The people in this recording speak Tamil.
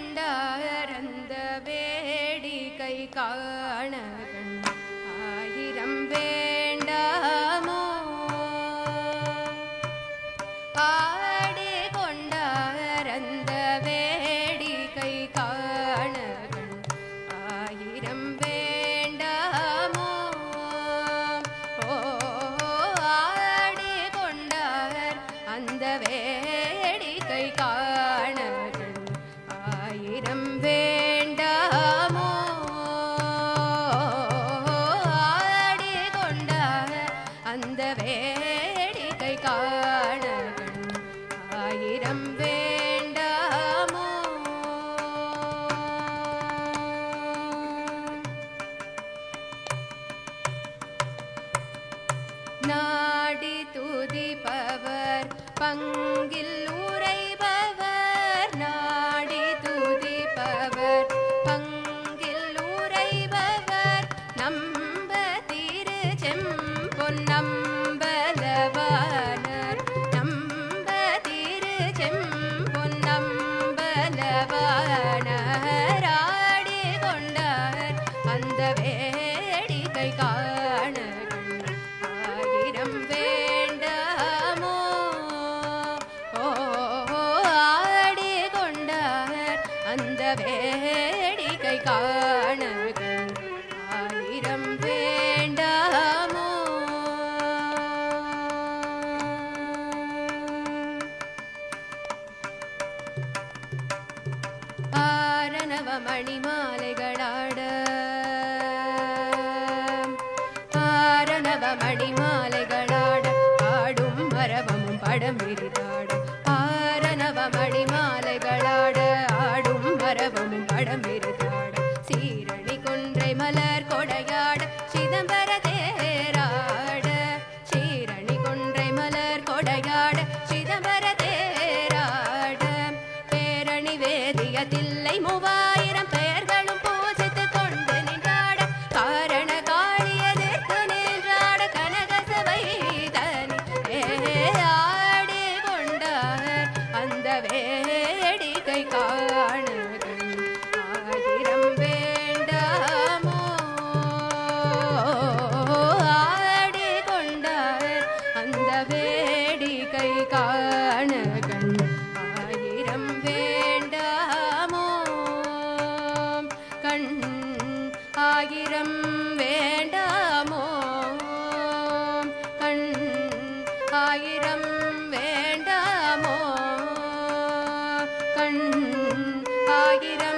ஆடிகொண்டாரந்த வேடிக்கை காண ஆயிரம் வேண்டாமோ ஆடிகொண்டாரந்த வேடிக்கை காண ஆயிரம் வேண்டாமோ ஆடிகொண்டார் அந்த வேடிக்கை காண ஆயிரம் வேண்டாமோ ஆடிகொண்டார் அந்த வேடிக்கை காண ஆயிரம் வேண்டாமோ நாடி துதிப்பவர் பங்கில் உரைபவர் நாடி துதிப்பவர் பங்கில் உரைபவர் நம்ப திரு செம்பொன்னம்பலவாணர் நம்ப திரு செம்பொன்னம்பலவாணர் ஆடிகொண்டார் அந்த வேடிக்கை காண ஆயிரம் வேண்டாமோ ஆடிகொண்டார் அந்த வேடிக்கை காண ஆயிரம் வேண்டாமோ ஆரணவ மணிமாலைகளாட ஆரணவ மணிமாலைகளாட ஆடும் மரபமும் படம் விரிதாட ஆரணவ மணிமாலைகளாட ஆடும் மரபமும் படம் விரிதாட சீரணி கொன்றை மலர் கொடையாட சிதம்பர தேராட சீரணி கொன்றை மலர் கொடையாட சிதம்பர தேராட பேரணி வேதிய தில்லை 3000 பெயர்களும் பூஜித்து கொண்டு நின்றாட காரண காளிய எதிர்த்து நின்றாட கனகசபை தனி ஆடிகொண்டார் அந்த வேடிக்கை காண ஆயிரம் வேண்டாமோ ஆடிகொண்டார் அந்த வேடிக்கை காண ஆயிரம் வேண்டாமோ கண் ஆயிரம் வேண்டாமோ கண் ஆயிரம் வேண்டாமோ கண் ஆயிரம்